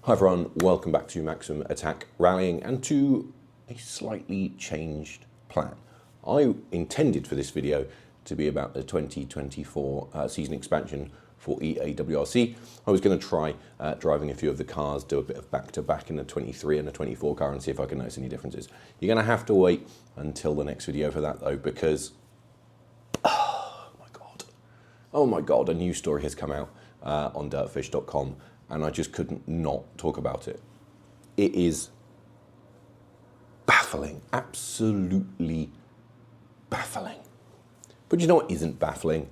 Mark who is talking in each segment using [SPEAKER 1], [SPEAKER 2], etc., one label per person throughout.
[SPEAKER 1] Hi everyone, welcome back to Maximum Attack Rallying and to a slightly changed plan. I intended for this video to be about the 2024 season expansion for EA WRC. I was going to try driving a few of the cars, do a bit of back-to-back in the 23 and the 24 car and see if I can notice any differences. You're going to have to wait until the next video for that though, because oh my god, a news story has come out on dirtfish.com and I just couldn't not talk about it. It is baffling, absolutely baffling. But you know what isn't baffling?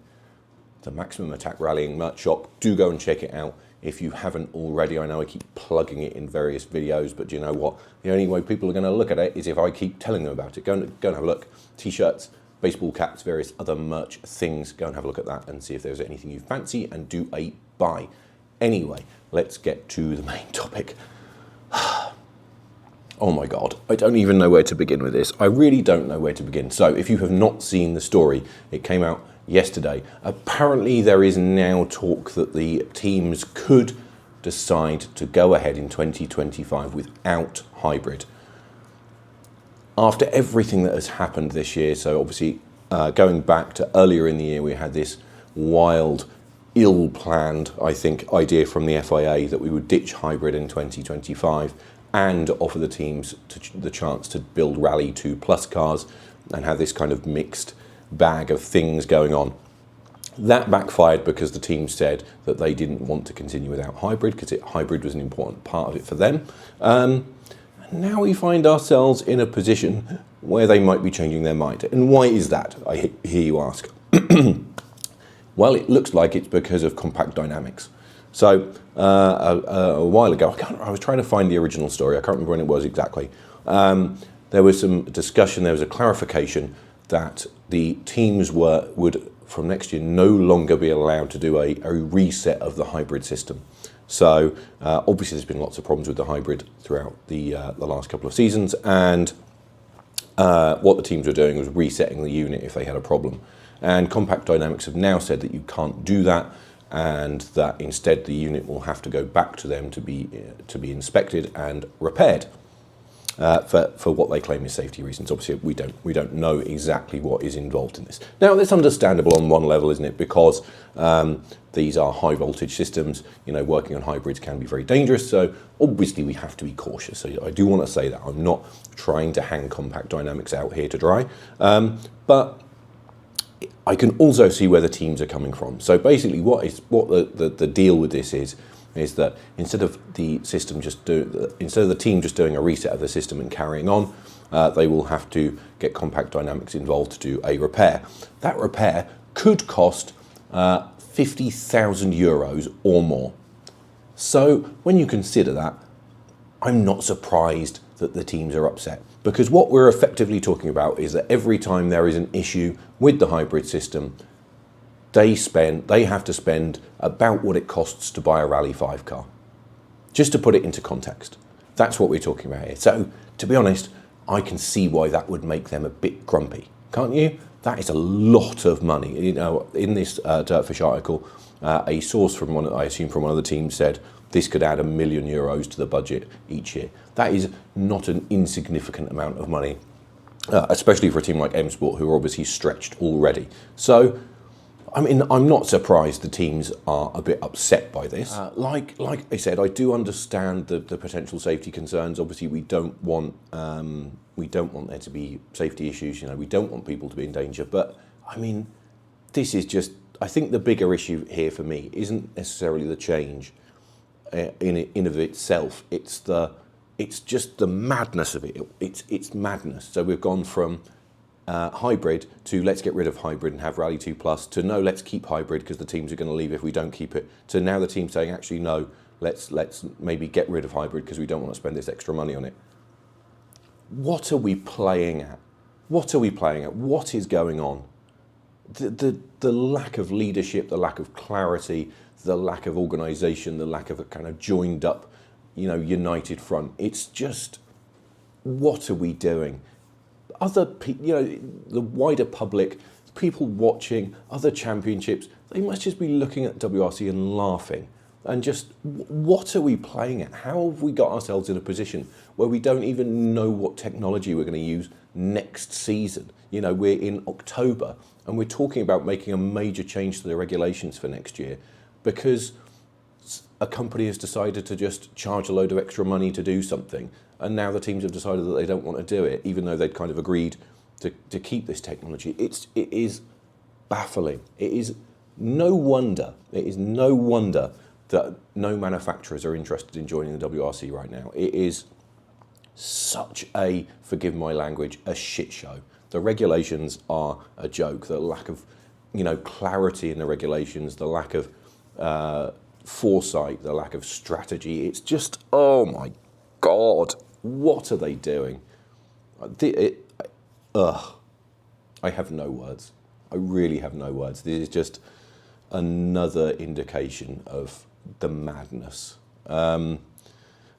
[SPEAKER 1] The Maximum Attack Rallying merch shop. Do go and check it out if you haven't already. I know I keep plugging it in various videos, but do you know what? The only way people are going to look at it is if I keep telling them about it. Go and have a look. T-shirts, baseball caps, various other merch things. Go and have a look at that and see if there's anything you fancy and do a buy. Anyway, let's get to the main topic. Oh my god, I don't even know where to begin with this. I really don't know where to begin. So if you have not seen the story, it came out yesterday. Apparently there is now talk that the teams could decide to go ahead in 2025 without hybrid. After everything that has happened this year, so obviously going back to earlier in the year, we had this wild, ill-planned, I think, idea from the FIA that we would ditch hybrid in 2025 and offer the teams the chance to build Rally 2 Plus cars and have this kind of mixed bag of things going on. That backfired because the team said that they didn't want to continue without hybrid because hybrid was an important part of it for them. Now we find ourselves in a position where they might be changing their mind. And why is that, I hear you ask? Well, it looks like it's because of compact dynamics. So a while ago, I was trying to find the original story. I can't remember when it was exactly. There was some discussion, there was a clarification that the teams would, from next year, no longer be allowed to do a reset of the hybrid system. So obviously there's been lots of problems with the hybrid throughout the last couple of seasons, and what the teams were doing was resetting the unit if they had a problem. And Compact Dynamics have now said that you can't do that, and that instead the unit will have to go back to them to be inspected and repaired for what they claim is safety reasons. Obviously, we don't know exactly what is involved in this. Now, that's understandable on one level, isn't it? Because these are high voltage systems. You know, working on hybrids can be very dangerous. So obviously, we have to be cautious. So I do want to say that I'm not trying to hang Compact Dynamics out here to dry, but I can also see where the teams are coming from. So basically, what the deal with this is that instead of the team just doing a reset of the system and carrying on, they will have to get Compact Dynamics involved to do a repair. That repair could cost 50,000 euros or more. So when you consider that, I'm not surprised that the teams are upset, because what we're effectively talking about is that every time there is an issue with the hybrid system, they have to spend about what it costs to buy a Rally 5 car. Just to put it into context, that's what we're talking about here. So to be honest, I can see why that would make them a bit grumpy, can't you? That is a lot of money. You know, in this Dirtfish article, a source from one of the teams said this could add €1 million to the budget each year. That is not an insignificant amount of money, especially for a team like M Sport, who are obviously stretched already. So, I mean, I'm not surprised the teams are a bit upset by this. Like I said, I do understand the potential safety concerns. Obviously, we don't want there to be safety issues. You know, we don't want people to be in danger. But I mean, this is just. I think the bigger issue here for me isn't necessarily the change in of itself. It's just the madness of it. It's madness. So we've gone from hybrid to let's get rid of hybrid and have Rally 2 Plus to no, let's keep hybrid because the teams are going to leave if we don't keep it, to now the team saying actually no, let's maybe get rid of hybrid because we don't want to spend this extra money on it. What are we playing at? What are we playing at? What is going on? The lack of leadership, the lack of clarity, the lack of organisation, the lack of a kind of joined up, united front. It's just, what are we doing? Other people, the wider public, people watching other championships, they must just be looking at WRC and laughing. And just, what are we playing at? How have we got ourselves in a position where we don't even know what technology we're going to use next season? You know, we're in October and we're talking about making a major change to the regulations for next year because a company has decided to just charge a load of extra money to do something. And now the teams have decided that they don't want to do it, even though they'd kind of agreed to keep this technology. It is baffling. It is no wonder that no manufacturers are interested in joining the WRC right now. It is such a, forgive my language, a shit show. The regulations are a joke. The lack of, clarity in the regulations, the lack of foresight, the lack of strategy. It's just, oh my God, what are they doing? I have no words. I really have no words. This is just another indication of the madness and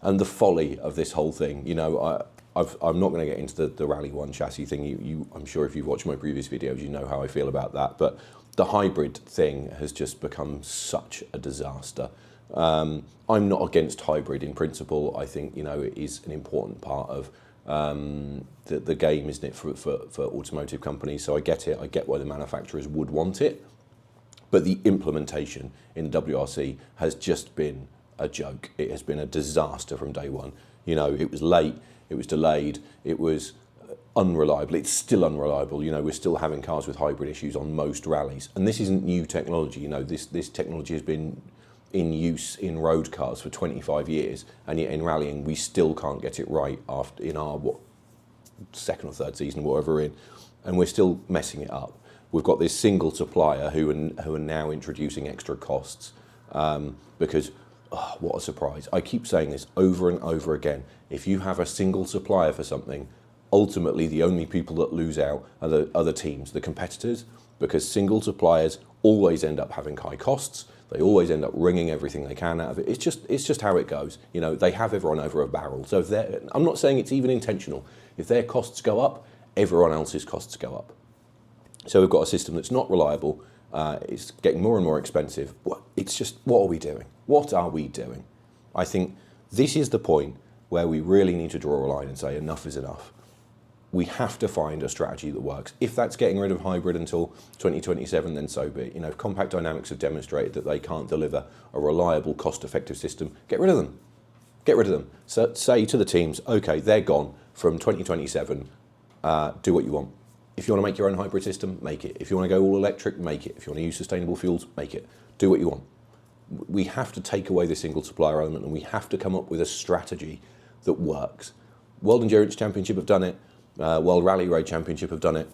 [SPEAKER 1] the folly of this whole thing. I'm not going to get into the Rally 1 chassis thing. I'm sure if you've watched my previous videos, you know how I feel about that. But the hybrid thing has just become such a disaster. I'm not against hybrid in principle. I think, it is an important part of the game, isn't it, for automotive companies. So I get it. I get why the manufacturers would want it. But the implementation in the WRC has just been a joke. It has been a disaster from day one. It was late, it was delayed, it was unreliable. It's still unreliable. We're still having cars with hybrid issues on most rallies. And this isn't new technology. This technology has been in use in road cars for 25 years. And yet in rallying, we still can't get it right in our second or third season, whatever we're in. And we're still messing it up. We've got this single supplier who are now introducing extra costs because, what a surprise. I keep saying this over and over again. If you have a single supplier for something, ultimately the only people that lose out are the other teams, the competitors, because single suppliers always end up having high costs. They always end up wringing everything they can out of it. It's just how it goes. They have everyone over a barrel. So I'm not saying it's even intentional. If their costs go up, everyone else's costs go up. So we've got a system that's not reliable, it's getting more and more expensive. It's just, what are we doing? What are we doing? I think this is the point where we really need to draw a line and say enough is enough. We have to find a strategy that works. If that's getting rid of hybrid until 2027, then so be it. If Compact Dynamics have demonstrated that they can't deliver a reliable, cost-effective system, get rid of them. Get rid of them. So say to the teams, okay, they're gone from 2027, do what you want. If you want to make your own hybrid system, make it. If you want to go all electric, make it. If you want to use sustainable fuels, make it. Do what you want. We have to take away the single supplier element and we have to come up with a strategy that works. World Endurance Championship have done it. World Rally Raid Championship have done it.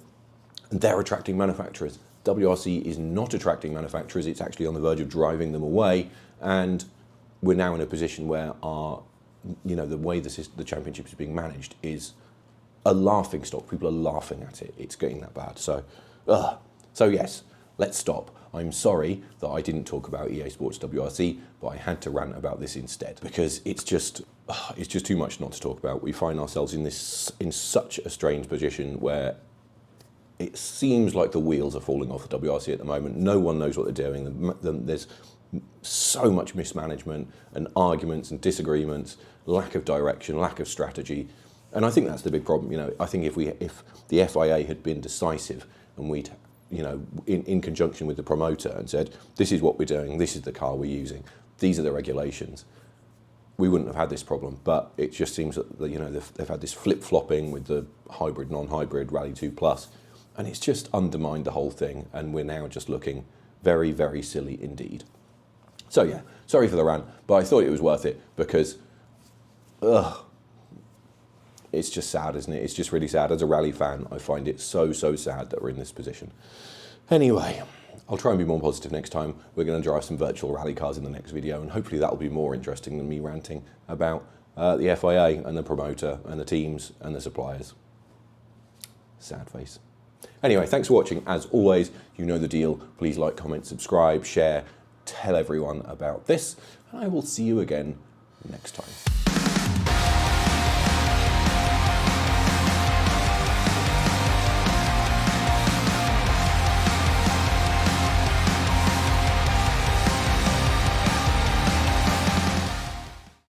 [SPEAKER 1] And they're attracting manufacturers. WRC is not attracting manufacturers. It's actually on the verge of driving them away. And we're now in a position where the way the championship is being managed is a laughing stock. People are laughing at it. It's getting that bad. So yes, let's stop. I'm sorry that I didn't talk about EA Sports WRC, but I had to rant about this instead because it's just too much not to talk about. We find ourselves in such a strange position where it seems like the wheels are falling off the WRC at the moment. No one knows what they're doing. There's so much mismanagement and arguments and disagreements, lack of direction, lack of strategy. And I think that's the big problem. I think if the FIA had been decisive and we'd, in conjunction with the promoter and said, this is what we're doing, this is the car we're using, these are the regulations, we wouldn't have had this problem. But it just seems that they've had this flip-flopping with the hybrid, non-hybrid, Rally 2 Plus, and it's just undermined the whole thing. And we're now just looking very, very silly indeed. So yeah, sorry for the rant, but I thought it was worth it because, it's just sad, isn't it? It's just really sad. As a rally fan, I find it so sad that we're in this position. Anyway, I'll try and be more positive next time. We're going to drive some virtual rally cars in the next video, and hopefully that'll be more interesting than me ranting about the FIA and the promoter and the teams and the suppliers. Sad face. Anyway, thanks for watching. As always, you know the deal. Please like, comment, subscribe, share, tell everyone about this, and I will see you again next time.